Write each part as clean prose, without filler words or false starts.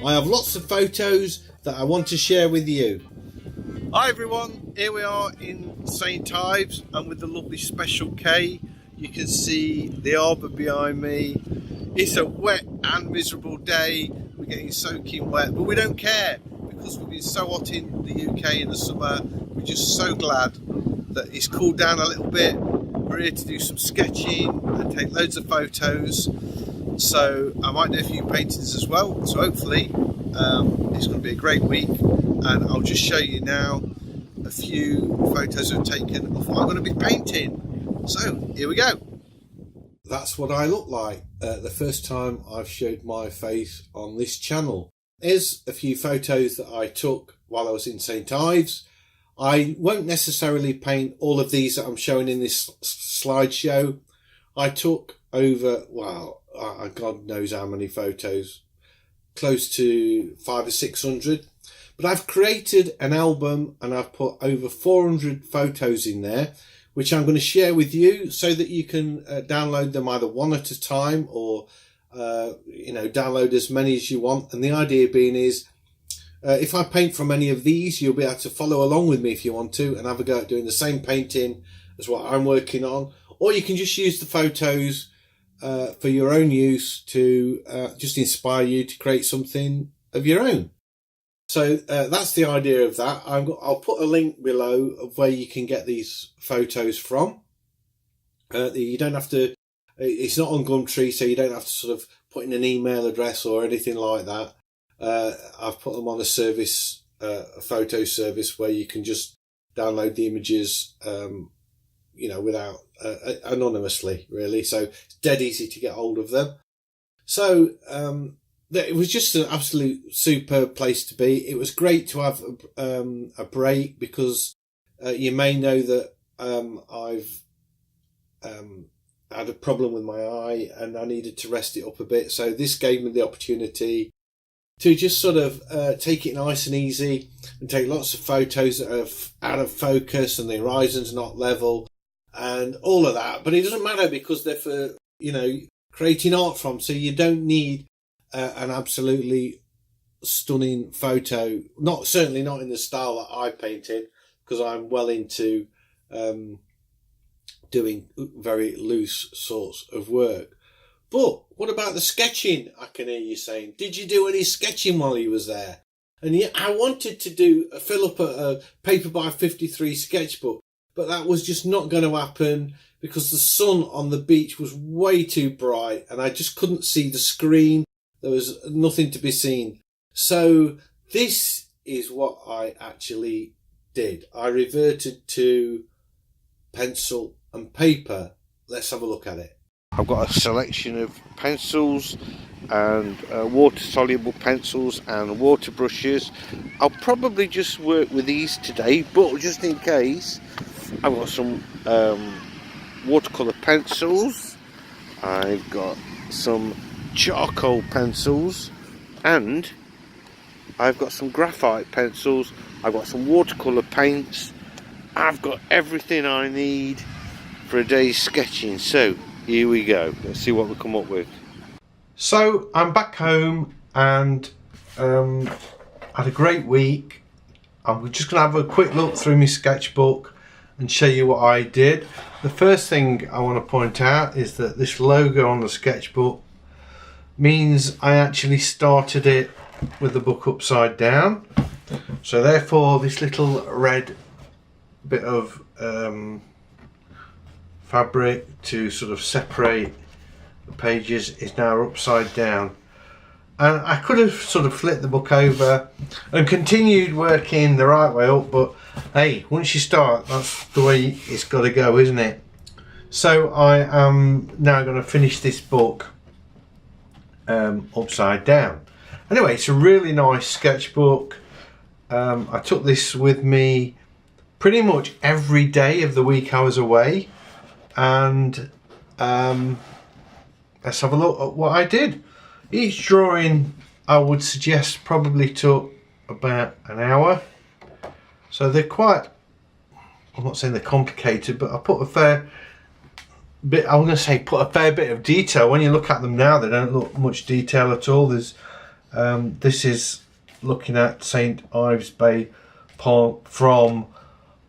I have lots of photos that I want to share with you. Hi everyone, here we are in St Ives and with the lovely Special K. You can see the arbour behind me. It's a wet and miserable day. We're getting soaking wet, but we don't care because we've been so hot in the UK in the summer. We're just so glad that it's cooled down a little bit. We're here to do some sketching and take loads of photos. So I might do a few paintings as well. So hopefully it's going to be a great week, and I'll just show you now a few photos I've taken of what I'm going to be painting. So here we go. That's what I look like the first time I've showed my face on this channel. Here's a few photos that I took while I was in St Ives. I won't necessarily paint all of these that I'm showing in this slideshow. I took over, well, God knows how many photos, close to 500 or 600. But I've created an album and I've put over 400 photos in there, which I'm going to share with you so that you can download them either one at a time or, download as many as you want. And the idea being is, if I paint from any of these, you'll be able to follow along with me if you want to and have a go at doing the same painting as what I'm working on. Or you can just use the photos for your own use to just inspire you to create something of your own. So that's the idea of that. I'll put a link below of where you can get these photos from. You don't have to, it's not on Gumtree, so you don't have to sort of put in an email address or anything like that. I've put them on a service, a photo service where you can just download the images, without anonymously, really. So it's dead easy to get hold of them. So it was just an absolute superb place to be. It was great to have a break because you may know that I've had a problem with my eye and I needed to rest it up a bit. So this gave me the opportunity to just sort of take it nice and easy and take lots of photos that are out of focus and the horizon's not level and all of that. But it doesn't matter because they're for, creating art from. So you don't need an absolutely stunning photo. Certainly not in the style that I painted, because I'm well into doing very loose sorts of work. But what about the sketching? I can hear you saying, did you do any sketching while you was there? And yeah, I wanted to fill up a paper by 53 sketchbook, but that was just not going to happen because the sun on the beach was way too bright and I just couldn't see the screen. There was nothing to be seen. So this is what I actually did. I reverted to pencil and paper. Let's have a look at it. I've got a selection of pencils and water-soluble pencils and water brushes. I'll probably just work with these today, but just in case, I've got some watercolour pencils. I've got some charcoal pencils and I've got some graphite pencils. I've got some watercolour paints. I've got everything I need for a day's sketching. So here we go. Let's see what we come up with. So I'm back home and had a great week. I'm just going to have a quick look through my sketchbook and show you what I did. The first thing I want to point out is that this logo on the sketchbook means I actually started it with the book upside down. So therefore this little red bit of fabric to sort of separate the pages is now upside down, and I could have sort of flipped the book over and continued working the right way up, but hey, once you start, that's the way it's got to go, isn't it? So I am now going to finish this book upside down. Anyway, it's a really nice sketchbook. I took this with me pretty much every day of the week I was away, and let's have a look at what I did. Each drawing I would suggest probably took about an hour, so they're quite, I'm not saying they're complicated, but I put a fair bit, I'm going to say put a fair bit of detail. When you look at them now, they don't look much detail at all. There's This is looking at St Ives Bay from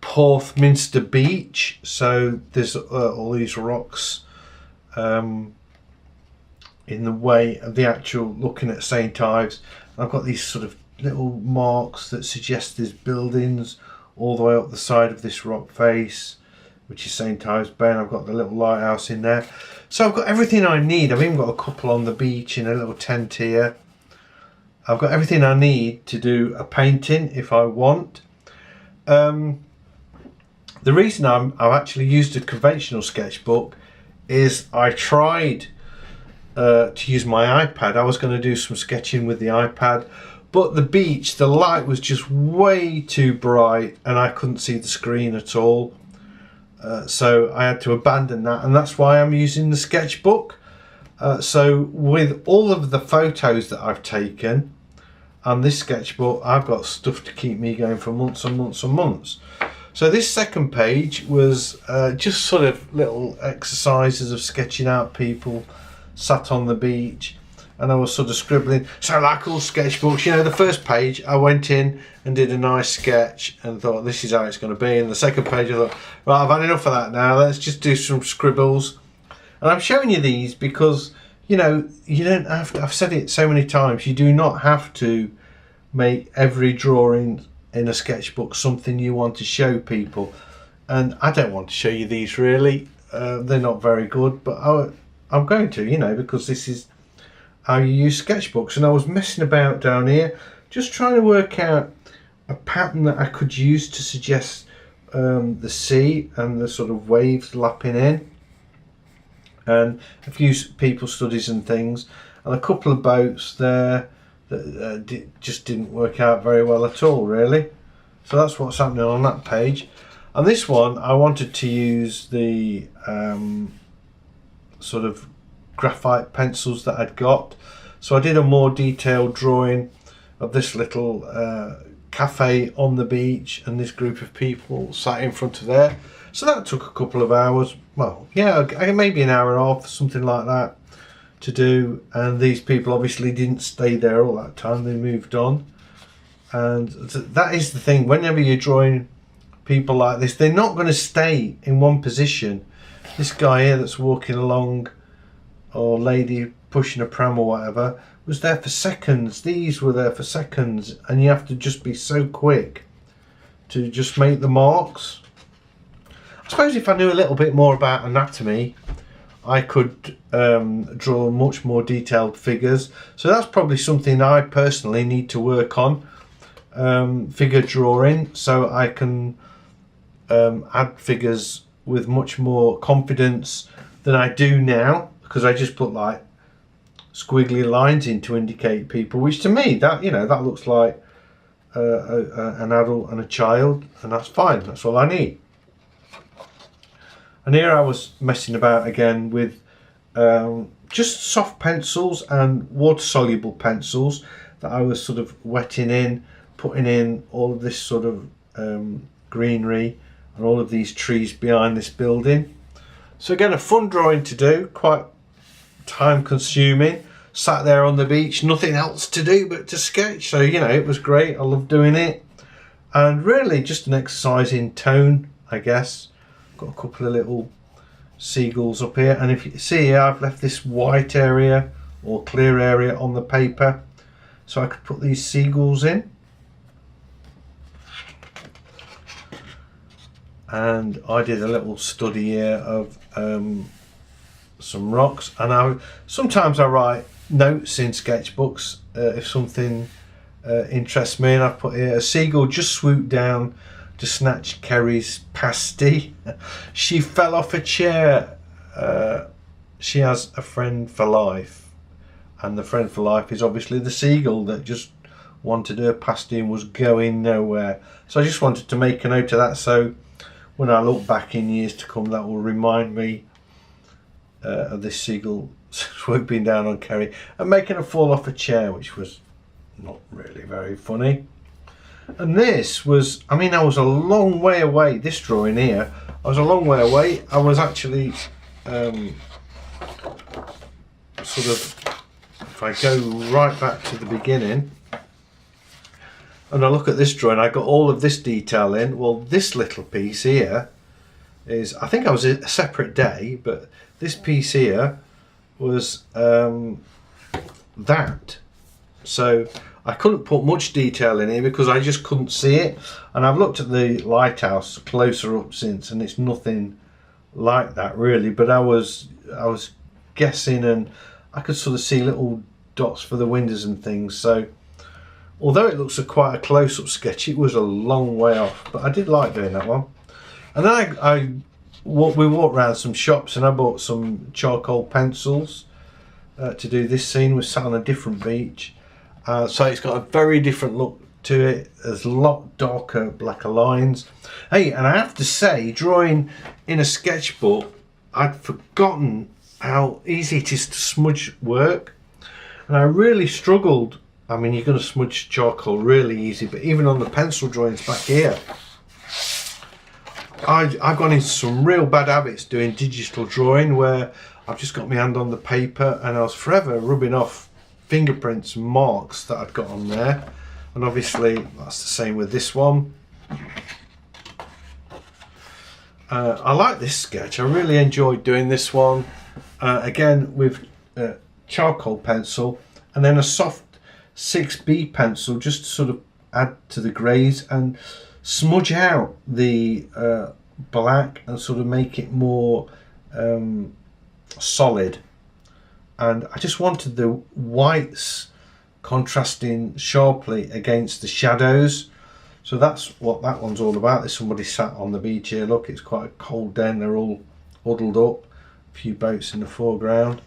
Porthminster Beach. So there's all these rocks in the way of the actual looking at St Ives. I've got these sort of little marks that suggest there's buildings all the way up the side of this rock face, which is St Ives Bay, and I've got the little lighthouse in there. So I've got everything I need. I've even got a couple on the beach in a little tent here. I've got everything I need to do a painting if I want. The reason I've actually used a conventional sketchbook is I tried to use my iPad. I was going to do some sketching with the iPad, but the beach, the light was just way too bright and I couldn't see the screen at all. So I had to abandon that, and that's why I'm using the sketchbook. So with all of the photos that I've taken and this sketchbook, I've got stuff to keep me going for months and months and months. So this second page was just sort of little exercises of sketching out people sat on the beach, and I was sort of scribbling. So like all sketchbooks, you know, the first page I went in and did a nice sketch and thought this is how it's going to be, and the second page I thought, right, I've had enough of that now, let's just do some scribbles. And I'm showing you these because, you know, you don't have to, I've said it so many times, you do not have to make every drawing in a sketchbook something you want to show people. And I don't want to show you these really, they're not very good, but I'm going to, you know, because this is how you use sketchbooks. And I was messing about down here just trying to work out a pattern that I could use to suggest the sea and the sort of waves lapping in, and a few people studies and things, and a couple of boats there that just didn't work out very well at all really. So that's what's happening on that page. And this one I wanted to use the sort of graphite pencils that I'd got, so I did a more detailed drawing of this little cafe on the beach and this group of people sat in front of there. So that took a couple of hours, well, yeah, maybe an hour and a half, something like that, to do. And these people obviously didn't stay there all that time, they moved on. And that is the thing, whenever you're drawing people like this, they're not going to stay in one position. This guy here that's walking along, or lady pushing a pram or whatever, was there for seconds. These were there for seconds, and you have to just be so quick to just make the marks. I suppose if I knew a little bit more about anatomy, I could draw much more detailed figures. So that's probably something I personally need to work on, figure drawing, so I can add figures with much more confidence than I do now, because I just put like squiggly lines in to indicate people, which to me, that, you know, that looks like an adult and a child, and that's fine, that's all I need. And here I was messing about again with just soft pencils and water soluble pencils that I was sort of wetting in, putting in all of this sort of greenery and all of these trees behind this building. So again, a fun drawing to do, quite time consuming. Sat there on the beach, nothing else to do but to sketch, so you know, it was great, I love doing it. And really just an exercise in tone, I guess. Got a couple of little seagulls up here, and if you see here, I've left this white area or clear area on the paper so I could put these seagulls in. And I did a little study here of some rocks, and sometimes I write notes in sketchbooks if something interests me, and I've put here, a seagull just swooped down to snatch Kerry's pasty. She fell off a chair. She has a friend for life, and the friend for life is obviously the seagull that just wanted her pasty and was going nowhere. So I just wanted to make a note of that, so when I look back in years to come, that will remind me of this seagull swooping down on Kerry and making her fall off a chair, which was not really very funny. And this was, I mean, I was a long way away, this drawing here, I was a long way away. I was actually sort of if I go right back to the beginning and I look at this drawing, I got all of this detail in. Well, this little piece here is, I think I was a separate day, but this piece here was that. So I couldn't put much detail in here because I just couldn't see it. And I've looked at the lighthouse closer up since, and it's nothing like that really. But I was guessing, and I could sort of see little dots for the windows and things. So although it looks quite a close-up sketch, it was a long way off. But I did like doing that one. And then we walked around some shops, and I bought some charcoal pencils to do this scene. We sat on a different beach. So it's got a very different look to it. There's a lot darker, blacker lines. Hey, and I have to say, drawing in a sketchbook, I'd forgotten how easy it is to smudge work. And I really struggled. I mean, you're going to smudge charcoal really easy, but even on the pencil drawings back here, I've gone into some real bad habits doing digital drawing where I've just got my hand on the paper and I was forever rubbing off fingerprints and marks that I'd got on there. And obviously that's the same with this one. I like this sketch. I really enjoyed doing this one. Again with charcoal pencil and then a soft 6B pencil just to sort of add to the greys and smudge out the black and sort of make it more solid. And I just wanted the whites contrasting sharply against the shadows. So that's what that one's all about. There's somebody sat on the beach here. Look, it's quite a cold day and they're all huddled up. A few boats in the foreground.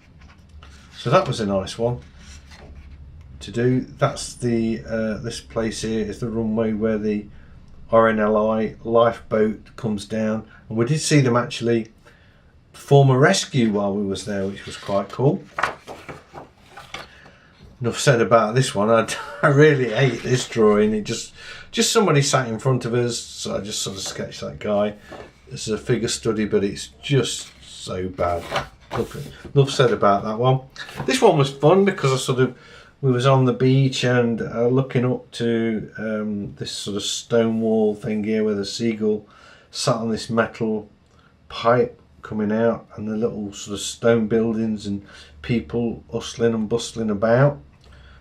So that was a nice one to do. That's the this place here is the runway where the RNLI lifeboat comes down, and we did see them actually perform a rescue while we was there, which was quite cool. Enough said about this one. I really hate this drawing. It just somebody sat in front of us, so I just sort of sketched that guy. This is a figure study, but it's just so bad. Enough said about that one. This one was fun because we was on the beach and looking up to this sort of stone wall thing here with a seagull sat on this metal pipe coming out, and the little sort of stone buildings and people hustling and bustling about.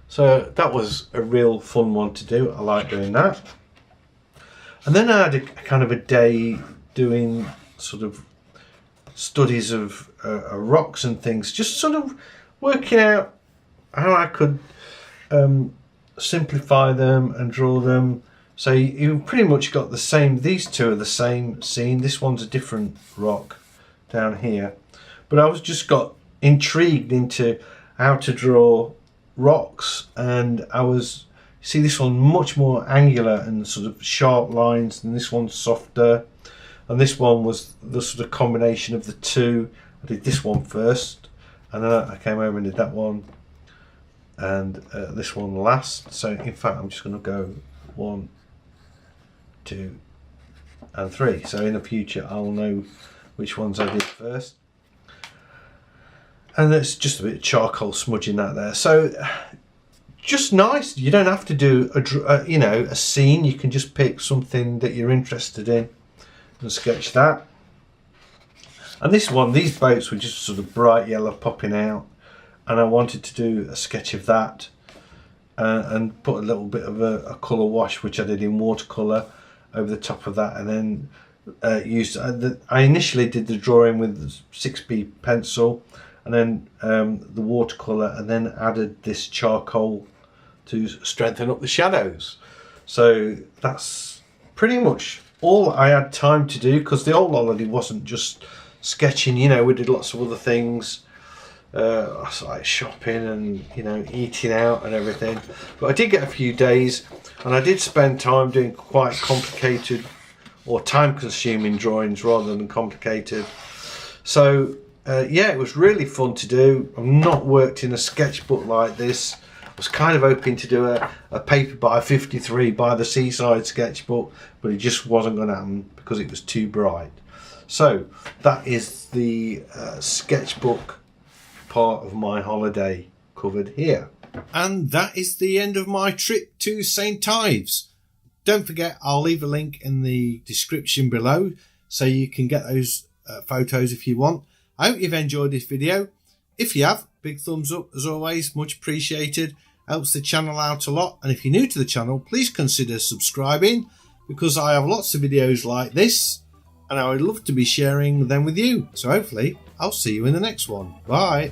So that was a real fun one to do. I like doing that. And then I had a kind of a day doing sort of studies of rocks and things, just sort of working out how I could simplify them and draw them. So you pretty much got the same, these two are the same scene. This one's a different rock down here, but I was just got intrigued into how to draw rocks, and I was, see this one much more angular and sort of sharp lines, and this one's softer, and this one was the sort of combination of the two. I did this one first and then I came over and did that one and this one last. So in fact I'm just going to go 1, 2 and 3, so in the future I'll know which ones I did first. And it's just a bit of charcoal smudging that there. So just nice. You don't have to do a scene. You can just pick something that you're interested in and sketch that. And this one, these boats were just sort of bright yellow popping out, and I wanted to do a sketch of that and put a little bit of a colour wash, which I did in watercolour, over the top of that, and then I initially did the drawing with 6B pencil, and then the watercolour, and then added this charcoal to strengthen up the shadows. So that's pretty much all I had time to do, because the whole holiday wasn't just sketching. We did lots of other things, like shopping and eating out and everything. But I did get a few days, and I did spend time doing quite complicated or time-consuming drawings rather than complicated. So yeah, it was really fun to do. I've not worked in a sketchbook like this. I was kind of hoping to do a paper by 53 by the seaside sketchbook, but it just wasn't going to happen because it was too bright. So that is the sketchbook part of my holiday covered here. And that is the end of my trip to St. Ives. Don't forget, I'll leave a link in the description below so you can get those photos if you want. I hope you've enjoyed this video. If you have, big thumbs up as always, much appreciated. Helps the channel out a lot. And if you're new to the channel, please consider subscribing, because I have lots of videos like this and I would love to be sharing them with you. So hopefully I'll see you in the next one. Bye.